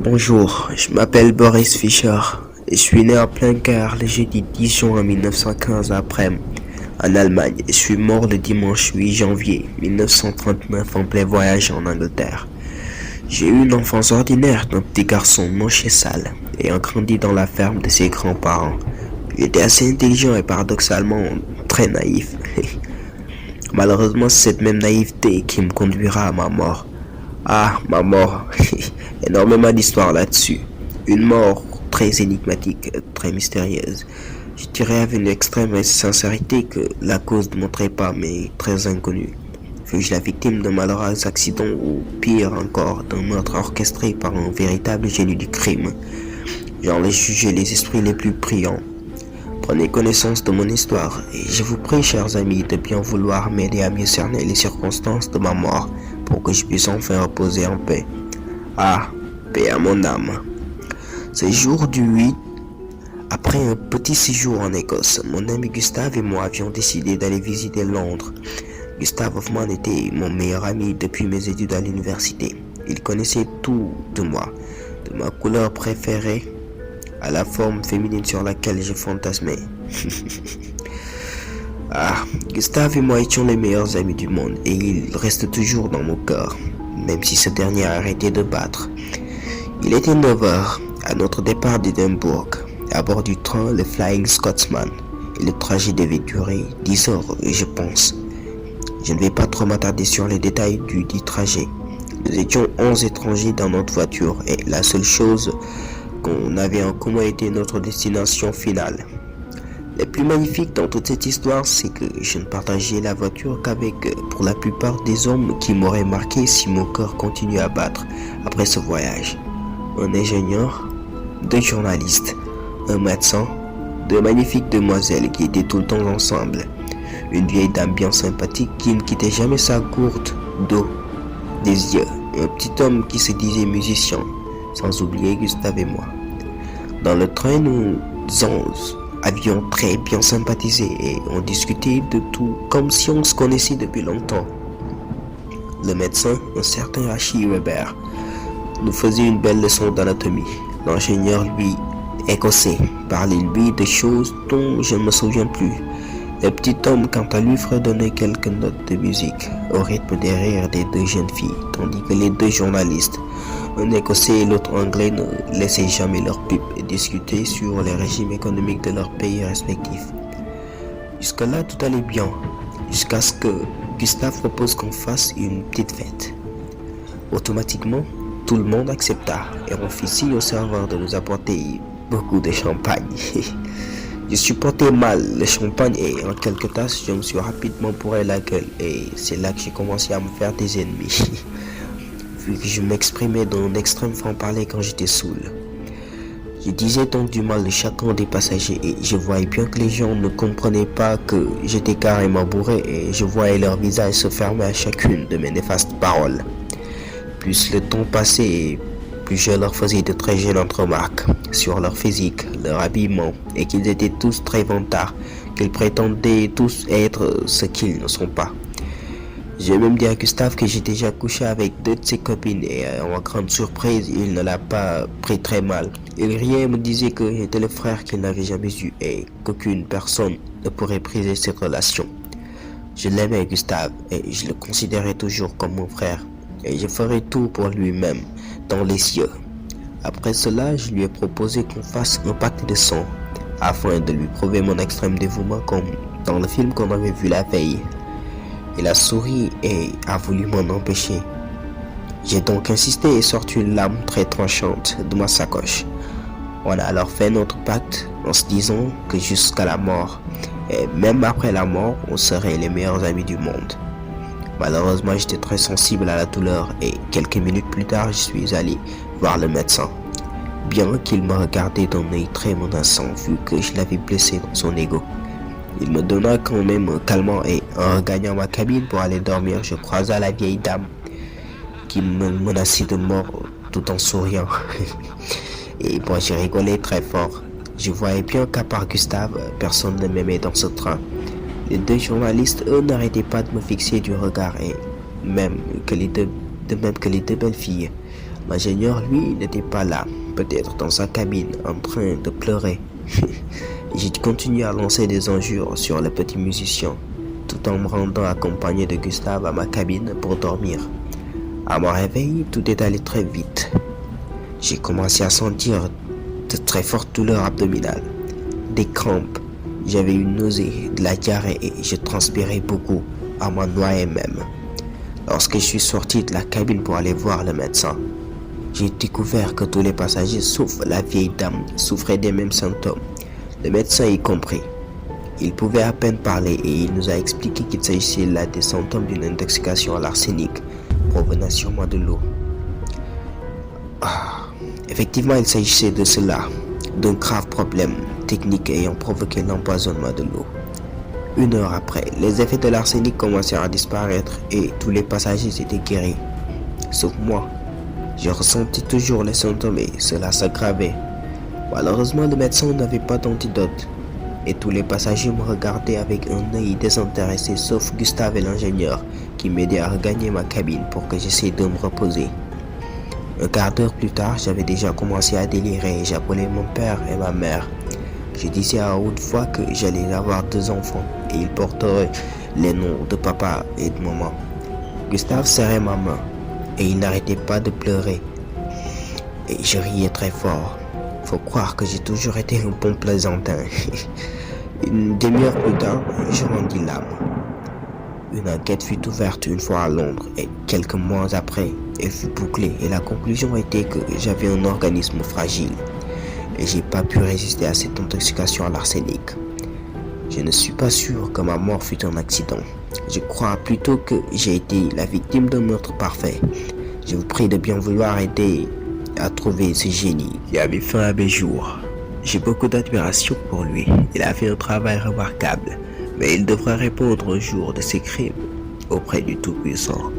Bonjour, je m'appelle Boris Fischer et je suis né en plein cœur le jeudi 10 juin 1915 après-midi en Allemagne et je suis mort le dimanche 8 janvier 1939 en plein voyage en Angleterre. J'ai eu une enfance ordinaire d'un petit garçon moche et sale ayant grandi dans la ferme de ses grands-parents. J'étais assez intelligent et paradoxalement très naïf. Malheureusement, c'est cette même naïveté qui me conduira à ma mort. Ah, ma mort. Énormément d'histoires là-dessus. Une mort très énigmatique, très mystérieuse. Je dirais avec une extrême sincérité que la cause ne montrait pas, mais très inconnue. Fus-je la victime d'un malheureux accident ou pire encore, d'un meurtre orchestré par un véritable génie du crime? J'en ai jugé les esprits les plus brillants. Prenez connaissance de mon histoire et je vous prie, chers amis, de bien vouloir m'aider à mieux cerner les circonstances de ma mort pour que je puisse enfin reposer en paix. Ah, paix à mon âme. Ce jour du 8, après un petit séjour en Écosse, mon ami Gustave et moi avions décidé d'aller visiter Londres. Gustave Hoffman était mon meilleur ami depuis mes études à l'université. Il connaissait tout de moi, de ma couleur préférée à la forme féminine sur laquelle je fantasmais. Ah, Gustave et moi étions les meilleurs amis du monde et il reste toujours dans mon cœur, même si ce dernier a arrêté de battre. Il était 9 heures à notre départ d'Édimbourg, à bord du train le Flying Scotsman, et le trajet devait durer 10 heures, je pense. Je ne vais pas trop m'attarder sur les détails du dit trajet. Nous étions 11 étrangers dans notre voiture et la seule chose qu'on avait en commun était notre destination finale. Le plus magnifique dans toute cette histoire, c'est que je ne partageais la voiture qu'avec, pour la plupart, des hommes qui m'auraient marqué si mon cœur continuait à battre après ce voyage. Un ingénieur, 2 journalistes, un médecin, 2 magnifiques demoiselles qui étaient tout le temps ensemble, une vieille dame bien sympathique qui ne quittait jamais sa gourde d'eau des yeux, et un petit homme qui se disait musicien, sans oublier Gustave et moi. Dans le train, nous avions très bien sympathisé et on discutait de tout comme si on se connaissait depuis longtemps. Le médecin, un certain Archie Weber, nous faisait une belle leçon d'anatomie. L'ingénieur, lui, écossais, parlait lui de choses dont je ne me souviens plus. Le petit homme, quant à lui, fredonnait quelques notes de musique au rythme des rires des 2 jeunes filles, tandis que les 2 journalistes, un écossais et l'autre anglais, ne laissaient jamais leur pipe et discutaient sur les régimes économiques de leurs pays respectifs. Jusque-là, tout allait bien, jusqu'à ce que Gustave propose qu'on fasse une petite fête. Automatiquement, tout le monde accepta et on fit signe au serveur de nous apporter beaucoup de champagne. Je supportais mal le champagne et en quelques tasses, je me suis rapidement bourré la gueule et c'est là que j'ai commencé à me faire des ennemis. Vu que je m'exprimais d'un extrême franc-parler quand j'étais saoul. Je disais donc du mal de chacun des passagers et je voyais bien que les gens ne comprenaient pas que j'étais carrément bourré et je voyais leur visage se fermer à chacune de mes néfastes paroles. Plus le temps passait et plus je leur faisais de très gênantes remarques sur leur physique, leur habillement et qu'ils étaient tous très vantards, qu'ils prétendaient tous être ce qu'ils ne sont pas. J'ai même dit à Gustave que j'ai déjà couché avec 2 de ses copines et en grande surprise, il ne l'a pas pris très mal. Il riait et me disait que j'étais le frère qu'il n'avait jamais eu et qu'aucune personne ne pourrait briser cette relation. Je l'aimais Gustave et je le considérais toujours comme mon frère et je ferais tout pour lui-même dans les cieux. Après cela, je lui ai proposé qu'on fasse un pacte de sang afin de lui prouver mon extrême dévouement comme dans le film qu'on avait vu la veille. Il a souri et a voulu m'en empêcher. J'ai donc insisté et sorti une lame très tranchante de ma sacoche. On a alors fait notre pacte en se disant que jusqu'à la mort, et même après la mort, on serait les meilleurs amis du monde. Malheureusement, j'étais très sensible à la douleur et quelques minutes plus tard, je suis allé voir le médecin. Bien qu'il me regardait d'un œil très menaçant vu que je l'avais blessé dans son ego. Il me donna quand même un calmant et en regagnant ma cabine pour aller dormir, je croisa la vieille dame qui me menaçait de mort tout en souriant. Et moi j'ai rigolé très fort. Je voyais bien qu'à part Gustave, personne ne m'aimait dans ce train. Les 2 journalistes, eux, n'arrêtaient pas de me fixer du regard et même que les deux belles filles. L'ingénieur, lui, n'était pas là, peut-être dans sa cabine, en train de pleurer. J'ai continué à lancer des injures sur le petit musicien, tout en me rendant accompagné de Gustave à ma cabine pour dormir. À mon réveil, tout est allé très vite. J'ai commencé à sentir de très fortes douleurs abdominales, des crampes, j'avais une nausée, de la diarrhée et je transpirais beaucoup, à m'en noyer même. Lorsque je suis sorti de la cabine pour aller voir le médecin, j'ai découvert que tous les passagers, sauf la vieille dame, souffraient des mêmes symptômes, le médecin y compris. Il pouvait à peine parler et il nous a expliqué qu'il s'agissait là des symptômes d'une intoxication à l'arsenic, provenant sûrement de l'eau. Effectivement, il s'agissait de cela, d'un grave problème technique ayant provoqué l'empoisonnement de l'eau. 1 heure après, les effets de l'arsenic commencèrent à disparaître et tous les passagers étaient guéris. Sauf moi, je ressentais toujours les symptômes et cela s'aggravait. Malheureusement, le médecin n'avait pas d'antidote et tous les passagers me regardaient avec un œil désintéressé sauf Gustave et l'ingénieur qui m'aidaient à regagner ma cabine pour que j'essaie de me reposer. 1/4 d'heure plus tard, j'avais déjà commencé à délirer et j'appelais mon père et ma mère. Je disais à haute voix que j'allais avoir 2 enfants et ils porteraient les noms de papa et de maman. Gustave serrait ma main et il n'arrêtait pas de pleurer. Et je riais très fort. Faut croire que j'ai toujours été un bon plaisantin. 1/2 heure plus tard, je rendis l'âme. Une enquête fut ouverte une fois à Londres et quelques mois après, elle fut bouclée et la conclusion était que j'avais un organisme fragile et j'ai pas pu résister à cette intoxication à l'arsenic. Je ne suis pas sûr que ma mort fut un accident. Je crois plutôt que j'ai été la victime d'un meurtre parfait. Je vous prie de bien vouloir aider à trouver ce génie qui a mis fin à mes jours. J'ai beaucoup d'admiration pour lui. Il a fait un travail remarquable, mais il devra répondre un jour de ses crimes auprès du Tout-Puissant.